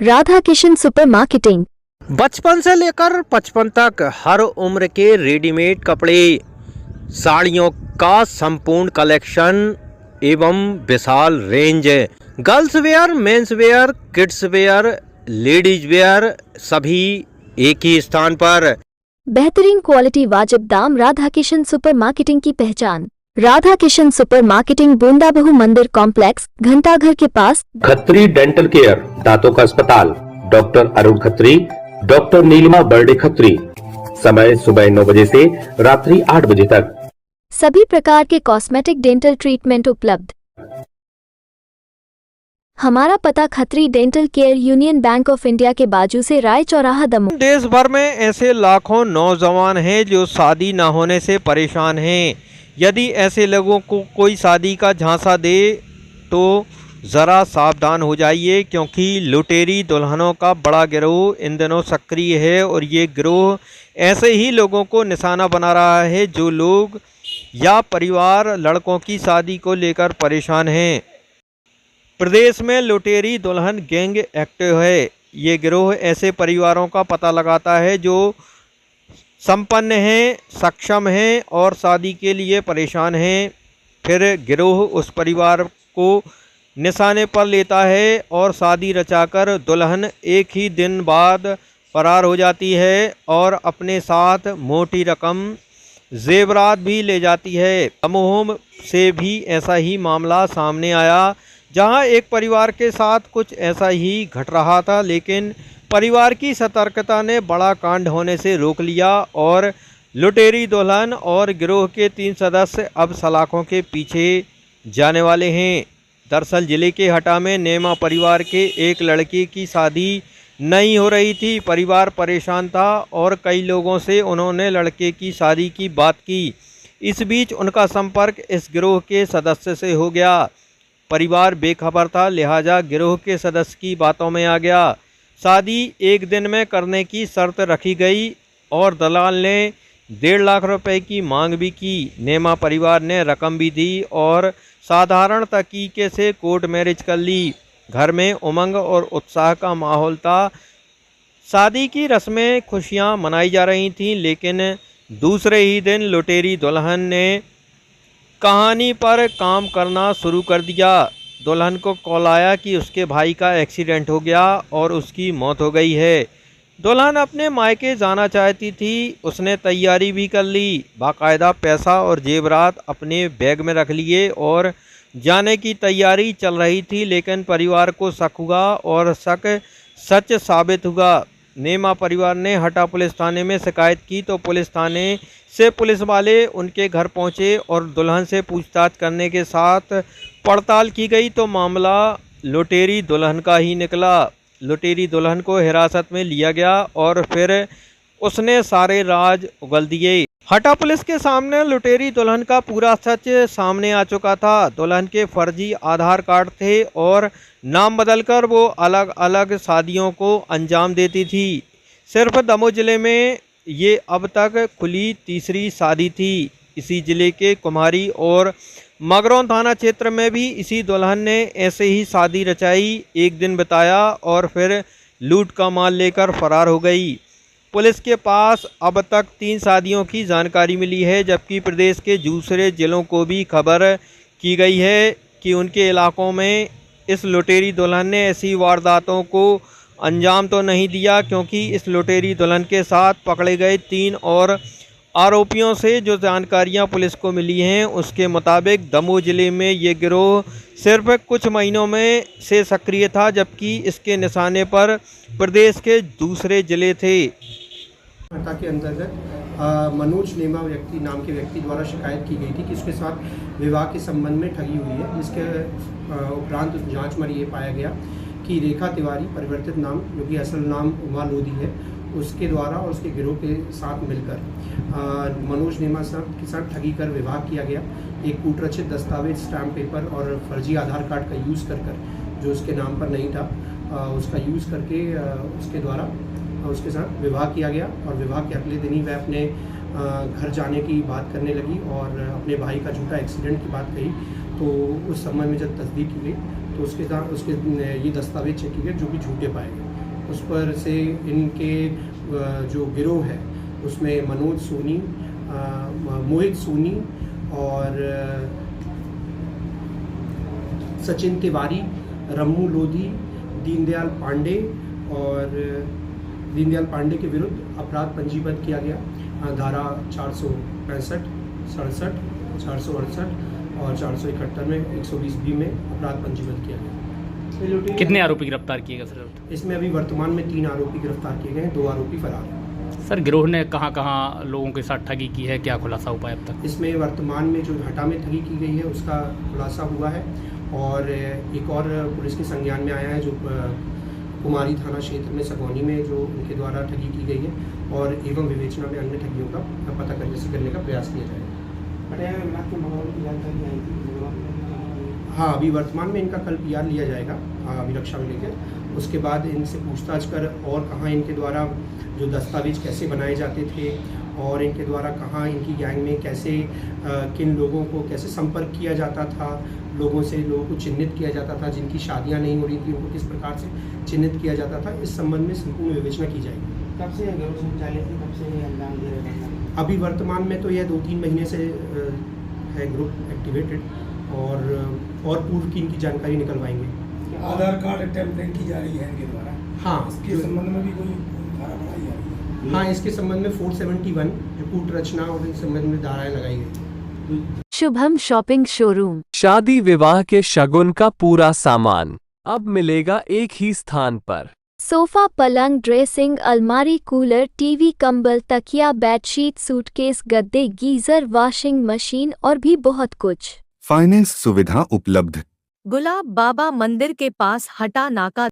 Radha Kishan super marketing. बचपन से लेकर 55 तक हर उम्र के रेडीमेड कपड़े, साड़ियों का संपूर्ण कलेक्शन एवं विशाल range. Girls wear, men's wear, kids wear, ladies wear सभी एक ही स्थान पर। बेहतरीन क्वालिटी, वाजिब दाम। राधा किशन सुपर मार्केटिंग की पहचान। राधा किशन सुपर मार्केटिंग, बूंदाबहू मंदिर कॉम्प्लेक्स, घंटाघर के पास। खत्री डेंटल केयर, दांतों का अस्पताल, डॉक्टर अरुण खत्री, डॉक्टर नीलिमा बर्डे खत्री। समय सुबह 9 बजे से रात्रि 8 बजे तक। सभी प्रकार के कॉस्मेटिक डेंटल ट्रीटमेंट उपलब्ध। हमारा पता Khatri dental care, union bank of India के बाजू से, राय चौराहा, दमोह। देश भर में ऐसे लाखों नौजवान हैं जो शादी न होने से परेशान हैं। यदि ऐसे लोगों को कोई शादी का झांसा दे तो ज़रा सावधान हो जाइए, क्योंकि लुटेरी दुल्हनों का बड़ा गिरोह इन दिनों सक्रिय है और ये गिरोह ऐसे ही लोगों को निशाना बना रहा है जो लोग या परिवार लड़कों की शादी को लेकर परेशान हैं। प्रदेश में लुटेरी दुल्हन गैंग एक्टिव है। ये गिरोह ऐसे परिवारों का पता लगाता है जो संपन्न हैं, सक्षम हैं और शादी के लिए परेशान हैं। फिर गिरोह उस परिवार को निशाने पर लेता है और शादी रचाकर दुल्हन एक ही दिन बाद फरार हो जाती है और अपने साथ मोटी रकम जेवरात भी ले जाती है। दमोह से भी ऐसा ही मामला सामने आया, जहां एक परिवार के साथ कुछ ऐसा ही घट रहा था, लेकिन परिवार की सतर्कता ने बड़ा कांड होने से रोक लिया और लुटेरी दुल्हन और गिरोह के 3 सदस्य अब सलाखों के पीछे जाने वाले हैं। दरअसल जिले के हटा में नेमा परिवार के एक लड़के की शादी नहीं हो रही थी। परिवार परेशान था और कई लोगों से उन्होंने लड़के की शादी की बात की। इस बीच उनका संपर्क इस गिरोह के सदस्य से हो गया। परिवार बेखबर था, लिहाजा गिरोह के सदस्य की बातों में आ गया। शादी एक दिन में करने की शर्त रखी गई और दलाल ने 1.5 लाख रुपए की मांग भी की। नेमा परिवार ने रकम भी दी और साधारण तरीके से कोर्ट मैरिज कर ली। घर में उमंग और उत्साह का माहौल था। शादी की रस्में, खुशियां मनाई जा रही थीं, लेकिन दूसरे ही दिन लुटेरी दुल्हन ने कहानी पर काम करना शुरू कर दिया। दुल्हन को कॉल आया कि उसके भाई का एक्सीडेंट हो गया और उसकी मौत हो गई है। दुल्हन अपने मायके जाना चाहती थी। उसने तैयारी भी कर ली, बाकायदा पैसा और जेवरात अपने बैग में रख लिए और जाने की तैयारी चल रही थी। लेकिन परिवार को शक हुआ और शक सच साबित हुआ। नेमा परिवार ने हटा पुलिस थाने में शिकायत की तो पुलिस थाने से पुलिस वाले उनके घर पहुंचे और दुल्हन से पूछताछ करने के साथ पड़ताल की गई तो मामला लुटेरी दुल्हन का ही निकला। लुटेरी दुल्हन को हिरासत में लिया गया और फिर उसने सारे राज उगल दिए। हटा पुलिस के सामने लुटेरी दुल्हन का पूरा सच सामने आ चुका था। दुल्हन के फर्जी आधार कार्ड थे और नाम बदलकर वो अलग अलग शादियों को अंजाम देती थी। सिर्फ दमोह जिले में ये अब तक खुली तीसरी शादी थी। इसी जिले के कुम्हारी और मगरौन थाना क्षेत्र में भी इसी दुल्हन ने ऐसे ही शादी रचाई, एक दिन बिताया और फिर लूट का माल लेकर फरार हो गई। पुलिस के पास अब तक 3 शादियों की जानकारी मिली है, जबकि प्रदेश के दूसरे जिलों को भी खबर की गई है कि उनके इलाकों में इस लुटेरी दुल्हन ने ऐसी वारदातों को अंजाम तो नहीं दिया, क्योंकि इस लुटेरी दुल्हन के साथ पकड़े गए 3 और आरोपियों से जो जानकारियां पुलिस को मिली हैं उसके मुताबिक दमोह जिले में ये गिरोह सिर्फ कुछ महीनों में से सक्रिय था, जबकि इसके निशाने पर प्रदेश के दूसरे जिले थे। हटा के अंतर्गत मनोज नेमा नाम के व्यक्ति द्वारा शिकायत की गई थी कि उसके साथ विवाह के संबंध में ठगी हुई है, जिसके उपरांत जांच में ये पाया गया कि रेखा तिवारी, परिवर्तित नाम जो कि असल नाम उमा लोधी है, उसके द्वारा और उसके गिरोह के साथ मिलकर मनोज नेमा के साथ ठगी कर विवाह किया गया। एक कूटरचित दस्तावेज, स्टैम्प पेपर और फर्जी आधार कार्ड का यूज़ कर जो उसके नाम पर नहीं था उसका यूज़ करके उसके द्वारा उसके साथ विवाह किया गया और विवाह के अगले दिन ही वह अपने घर जाने की बात करने लगी और अपने भाई का झूठा एक्सीडेंट की बात कही। तो उस संबंध में जब तस्दीक की गई तो उसके साथ ये दस्तावेज चेक किए गए जो कि झूठे पाए गए। उस पर से इनके जो गिरोह है उसमें मनोज सोनी, मोहित सोनी और सचिन तिवारी, रम्मू लोधी, दीनदयाल पांडे के विरुद्ध अपराध पंजीबद्ध किया गया। धारा 465, 67, 468 और 471 में 120B में अपराध पंजीबद्ध किया गया। कितने आरोपी गिरफ्तार किए गए सर? इसमें अभी वर्तमान में 3 आरोपी गिरफ्तार किए गए हैं, 2 आरोपी फरार हैं। सर गिरोह ने कहां लोगों के साथ ठगी की है, क्या खुलासा हुआ है अब तक? इसमें वर्तमान में जो घाटा में ठगी की गई है उसका खुलासा हुआ है और एक और पुलिस के संज्ञान में आया है जो कुमारी थाना क्षेत्र में सगौनी में जो उनके द्वारा ठगी की गई है और एवं विवेचना में अन्य ठगियों का पता करने का प्रयास किया जाएगा। हाँ, अभी वर्तमान में इनका कल PR लिया जाएगा अभिरक्षा में लेकर। उसके बाद इनसे पूछताछ कर और कहाँ इनके द्वारा जो दस्तावेज कैसे बनाए जाते थे और इनके द्वारा कहाँ इनकी गैंग में कैसे किन लोगों को कैसे संपर्क किया जाता था, लोगों को चिन्हित किया जाता था, जिनकी शादियां नहीं हो रही थी उनको किस प्रकार से चिन्हित किया जाता था, इस संबंध में संपूर्ण विवेचना की जाएगी। कब से गिरोह संचालित है, कब से अंजाम दे रहे हैं? अभी वर्तमान में तो यह 2-3 महीने से है ग्रुप एक्टिवेटेड और पूर्व की इनकी जानकारी निकलवाएंगे। आधार कार्ड टेम्पलेट की जा रही है इनके द्वारा। हाँ, इसके संबंध में भी कोई धारा बनाई जा रही है? हाँ, इसके संबंध में 471 जो कूट रचना और इस संबंध में धाराएं लगाई गई। Shubham shopping showroom. शादी विवाह के शगुन का पूरा सामान अब मिलेगा एक ही स्थान पर। सोफा, पलंग, ड्रेसिंग, अलमारी, कूलर, टीवी, कंबल, तकिया, बेडशीट, सूटकेस, गद्दे, गीजर, वॉशिंग मशीन और भी बहुत कुछ। फाइनेंस सुविधा उपलब्ध। गुलाब बाबा मंदिर के पास हटा नाका।